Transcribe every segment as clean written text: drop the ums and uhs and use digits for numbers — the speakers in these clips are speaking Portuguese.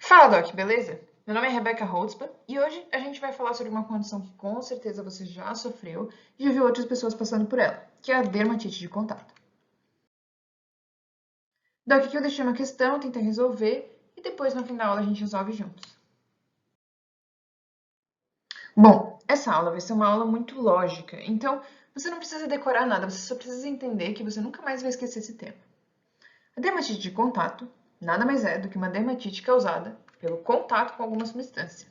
Fala, Doc, beleza? Meu nome é Rebecca Holtzman e hoje a gente vai falar sobre uma condição que com certeza você já sofreu e já viu outras pessoas passando por ela, que é a dermatite de contato. Doc, aqui eu deixei uma questão, tenta resolver e depois no final a gente resolve juntos. Bom, essa aula vai ser uma aula muito lógica, então você não precisa decorar nada, você só precisa entender que você nunca mais vai esquecer esse tema. A dermatite de contato nada mais é do que uma dermatite causada pelo contato com alguma substância.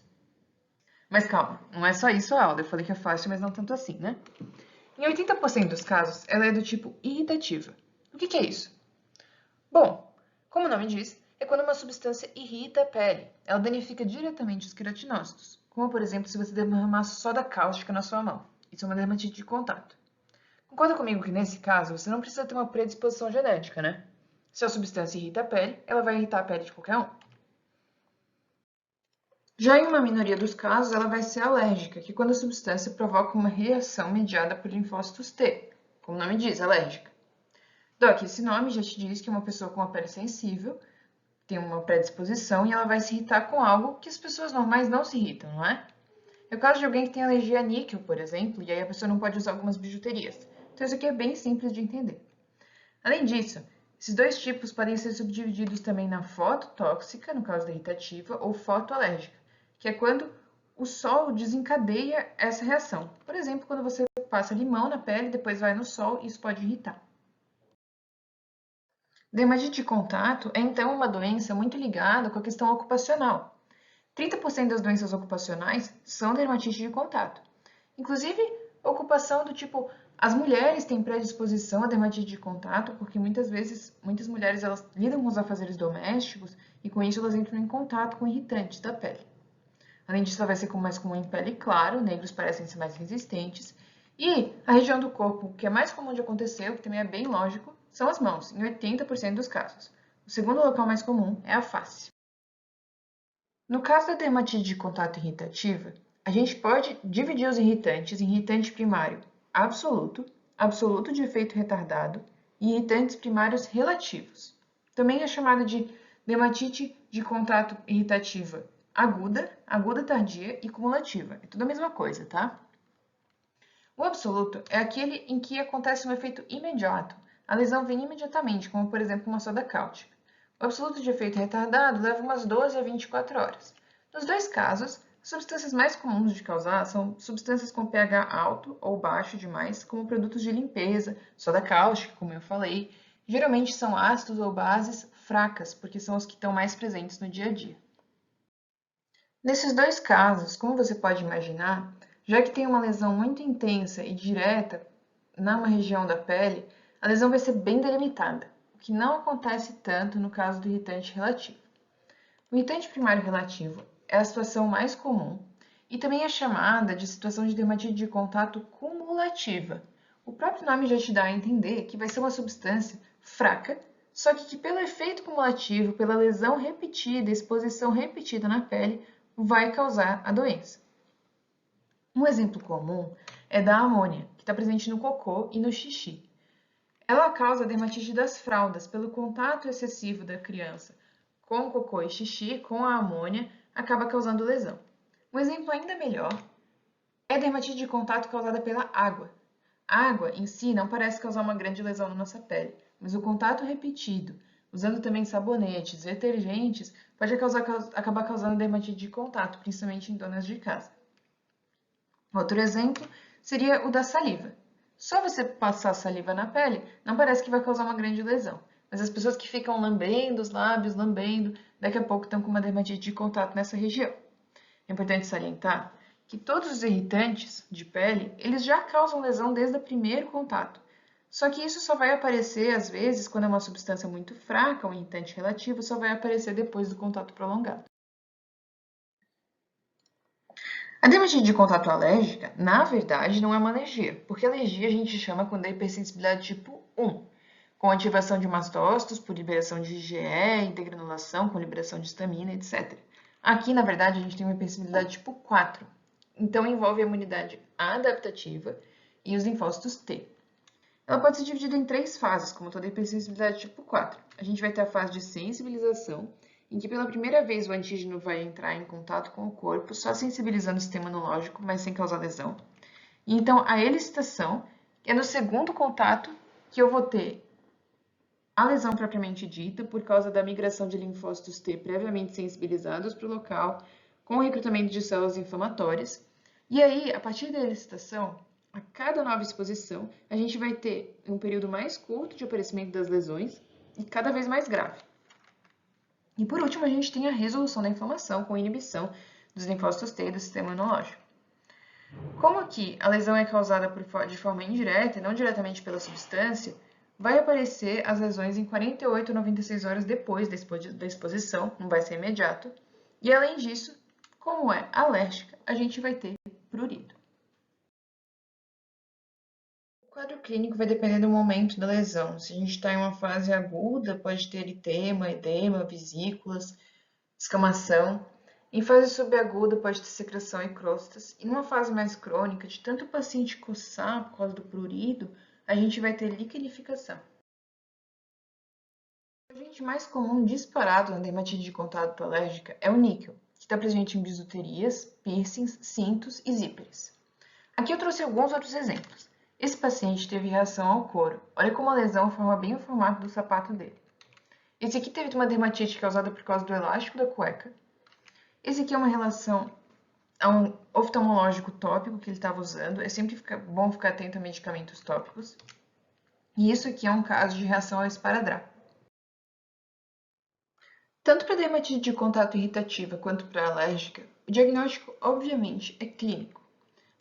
Mas calma, não é só isso a aula. Eu falei que é fácil, mas não tanto assim, né? Em 80% dos casos, ela é do tipo irritativa. O que é isso? Bom, como o nome diz, é quando uma substância irrita a pele. Ela danifica diretamente os queratinócitos, como por exemplo se você derramar soda cáustica na sua mão. Isso é uma dermatite de contato. Concorda comigo que nesse caso você não precisa ter uma predisposição genética, né? Se a substância irrita a pele, ela vai irritar a pele de qualquer um. Já em uma minoria dos casos, ela vai ser alérgica, que é quando a substância provoca uma reação mediada por linfócitos T, como o nome diz, alérgica. Doc, esse nome já te diz que é uma pessoa com uma pele sensível, tem uma predisposição e ela vai se irritar com algo que as pessoas normais não se irritam, não é? É o caso de alguém que tem alergia a níquel, por exemplo, e aí a pessoa não pode usar algumas bijuterias. Então isso aqui é bem simples de entender. Além disso, esses dois tipos podem ser subdivididos também na fototóxica, no caso da irritativa, ou fotoalérgica, que é quando o sol desencadeia essa reação. Por exemplo, quando você passa limão na pele, depois vai no sol, isso pode irritar. Dermatite de contato é então uma doença muito ligada com a questão ocupacional. 30% das doenças ocupacionais são dermatite de contato. Inclusive, ocupação do tipo, as mulheres têm predisposição a dermatite de contato, porque muitas vezes, muitas mulheres elas lidam com os afazeres domésticos e com isso elas entram em contato com irritantes da pele. Além disso, ela vai ser mais comum em pele clara, negros parecem ser mais resistentes. E a região do corpo que é mais comum de acontecer, o que também é bem lógico, são as mãos, em 80% dos casos. O segundo local mais comum é a face. No caso da dermatite de contato irritativa, a gente pode dividir os irritantes em irritante primário absoluto, absoluto de efeito retardado e irritantes primários relativos. Também é chamada de dermatite de contato irritativa aguda, aguda tardia e cumulativa. É tudo a mesma coisa, tá? O absoluto é aquele em que acontece um efeito imediato. A lesão vem imediatamente, como por exemplo uma soda cáustica. O absoluto de efeito retardado leva umas 12 a 24 horas. Nos dois casos, as substâncias mais comuns de causar são substâncias com pH alto ou baixo demais, como produtos de limpeza, soda cáustica, como eu falei. Geralmente são ácidos ou bases fracas, porque são os que estão mais presentes no dia a dia. Nesses dois casos, como você pode imaginar, já que tem uma lesão muito intensa e direta numa região da pele, a lesão vai ser bem delimitada, o que não acontece tanto no caso do irritante relativo. O irritante primário relativo é a situação mais comum e também é chamada de situação de dermatite de contato cumulativa. O próprio nome já te dá a entender que vai ser uma substância fraca, só que pelo efeito cumulativo, pela lesão repetida, exposição repetida na pele, vai causar a doença. Um exemplo comum é da amônia, que está presente no cocô e no xixi. Ela causa a dermatite das fraldas pelo contato excessivo da criança com o cocô e xixi, com a amônia, acaba causando lesão. Um exemplo ainda melhor é a dermatite de contato causada pela água. A água em si não parece causar uma grande lesão na nossa pele, mas o contato repetido, usando também sabonetes, detergentes, pode acabar causando dermatite de contato, principalmente em donas de casa. Outro exemplo seria o da saliva. Só você passar saliva na pele não parece que vai causar uma grande lesão, mas as pessoas que ficam lambendo os lábios, lambendo, daqui a pouco estão com uma dermatite de contato nessa região. É importante salientar que todos os irritantes de pele, eles já causam lesão desde o primeiro contato. Só que isso só vai aparecer, às vezes, quando é uma substância muito fraca, um irritante relativo, só vai aparecer depois do contato prolongado. A dermatite de contato alérgica, na verdade, não é uma alergia, porque alergia a gente chama quando é hipersensibilidade tipo 1, com ativação de mastócitos por liberação de IgE e degranulação com liberação de histamina, etc. Aqui, na verdade, a gente tem uma hipersensibilidade tipo 4, então envolve a imunidade adaptativa e os linfócitos T. Ela pode ser dividida em três fases, como toda hipersensibilidade tipo 4. A gente vai ter a fase de sensibilização, em que pela primeira vez o antígeno vai entrar em contato com o corpo, só sensibilizando o sistema imunológico, mas sem causar lesão. E então a elicitação é no segundo contato que eu vou ter a lesão propriamente dita, por causa da migração de linfócitos T previamente sensibilizados para o local, com o recrutamento de células inflamatórias. E aí, a partir da elicitação, a cada nova exposição, a gente vai ter um período mais curto de aparecimento das lesões e cada vez mais grave. E por último, a gente tem a resolução da inflamação com inibição dos linfócitos T e do sistema imunológico. Como aqui a lesão é causada de forma indireta e não diretamente pela substância, vai aparecer as lesões em 48 a 96 horas depois da exposição, não vai ser imediato. E além disso, como é alérgica, a gente vai ter prurido. O quadro clínico vai depender do momento da lesão. Se a gente está em uma fase aguda, pode ter eritema, edema, vesículas, escamação. Em fase subaguda, pode ter secreção e crostas. E numa fase mais crônica, de tanto o paciente coçar por causa do prurido, a gente vai ter liquenificação. O agente mais comum disparado na dermatite de contato alérgica é o níquel, que está presente em bisuterias, piercings, cintos e zíperes. Aqui eu trouxe alguns outros exemplos. Esse paciente teve reação ao couro. Olha como a lesão forma bem o formato do sapato dele. Esse aqui teve uma dermatite causada por causa do elástico da cueca. Esse aqui é uma relação a um oftalmológico tópico que ele estava usando. É sempre bom ficar atento a medicamentos tópicos. E isso aqui é um caso de reação ao esparadrapo. Tanto para dermatite de contato irritativa quanto para alérgica, o diagnóstico, obviamente, é clínico.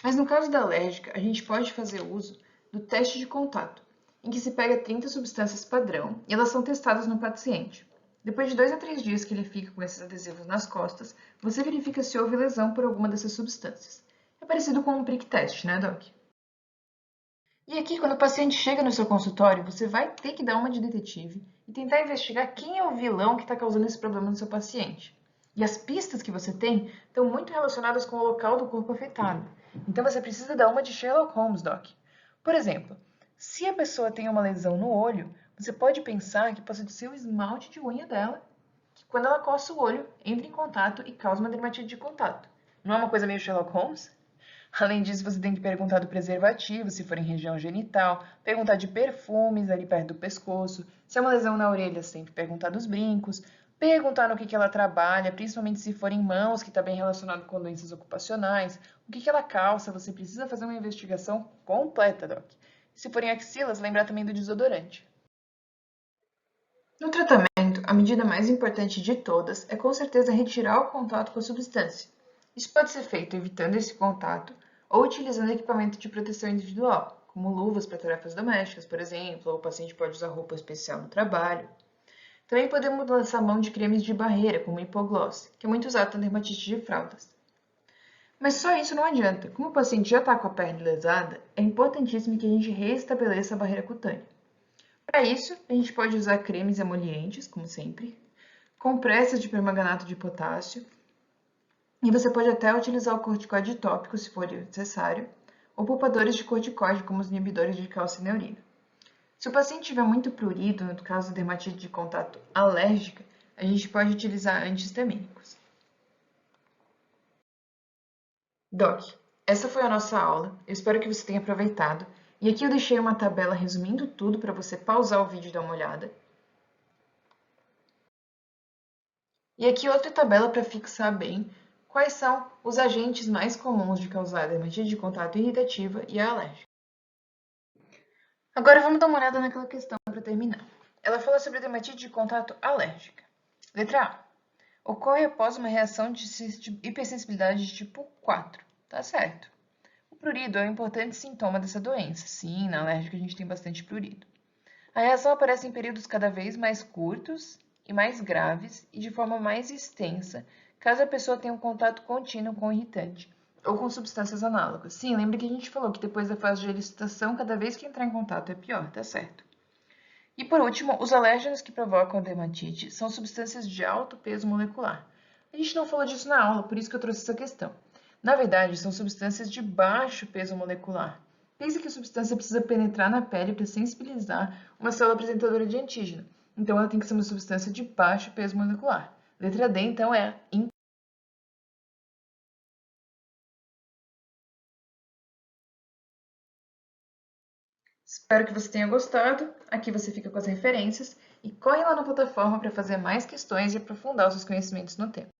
Mas no caso da alérgica, a gente pode fazer uso do teste de contato, em que se pega 30 substâncias padrão e elas são testadas no paciente. Depois de 2 a 3 dias que ele fica com esses adesivos nas costas, você verifica se houve lesão por alguma dessas substâncias. É parecido com um prick test, né, Doc? E aqui, quando o paciente chega no seu consultório, você vai ter que dar uma de detetive e tentar investigar quem é o vilão que está causando esse problema no seu paciente. E as pistas que você tem estão muito relacionadas com o local do corpo afetado. Então você precisa dar uma de Sherlock Holmes, Doc. Por exemplo, se a pessoa tem uma lesão no olho, você pode pensar que pode ser o esmalte de unha dela, que quando ela coça o olho, entra em contato e causa uma dermatite de contato. Não é uma coisa meio Sherlock Holmes? Além disso, você tem que perguntar do preservativo, se for em região genital, perguntar de perfumes ali perto do pescoço, se é uma lesão na orelha, você tem que perguntar dos brincos, perguntar no que ela trabalha, principalmente se for em mãos, que está bem relacionado com doenças ocupacionais, o que ela calça, você precisa fazer uma investigação completa, Doc. Se for em axilas, lembrar também do desodorante. No tratamento, a medida mais importante de todas é com certeza retirar o contato com a substância. Isso pode ser feito evitando esse contato ou utilizando equipamento de proteção individual, como luvas para tarefas domésticas, por exemplo, ou o paciente pode usar roupa especial no trabalho. Também podemos lançar mão de cremes de barreira, como hipogloss, que é muito usado na dermatite de fraldas. Mas só isso não adianta. Como o paciente já está com a pele lesada, é importantíssimo que a gente restabeleça a barreira cutânea. Para isso, a gente pode usar cremes emolientes, como sempre, compressas de permanganato de potássio, e você pode até utilizar o corticoide tópico, se for necessário, ou poupadores de corticoide, como os inibidores de calcineurina. Se o paciente tiver muito prurido, no caso da dermatite de contato alérgica, a gente pode utilizar antihistamínicos. Doc, essa foi a nossa aula. Eu espero que você tenha aproveitado. E aqui eu deixei uma tabela resumindo tudo para você pausar o vídeo e dar uma olhada. E aqui outra tabela para fixar bem quais são os agentes mais comuns de causar dermatite de contato irritativa e alérgica. Agora vamos dar uma olhada naquela questão para terminar. Ela fala sobre dermatite de contato alérgica. Letra A. Ocorre após uma reação de hipersensibilidade de tipo 4. Tá certo. O prurido é um importante sintoma dessa doença. Sim, na alérgica a gente tem bastante prurido. A reação aparece em períodos cada vez mais curtos e mais graves e de forma mais extensa, caso a pessoa tenha um contato contínuo com o irritante ou com substâncias análogas. Sim, lembra que a gente falou que depois da fase de elicitação, cada vez que entrar em contato é pior, tá certo. E por último, os alérgenos que provocam a dermatite são substâncias de alto peso molecular. A gente não falou disso na aula, por isso que eu trouxe essa questão. Na verdade, são substâncias de baixo peso molecular. Pensa que a substância precisa penetrar na pele para sensibilizar uma célula apresentadora de antígeno. Então, ela tem que ser uma substância de baixo peso molecular. Letra D, então, é Espero que você tenha gostado. Aqui você fica com as referências e corre lá na plataforma para fazer mais questões e aprofundar os seus conhecimentos no tema.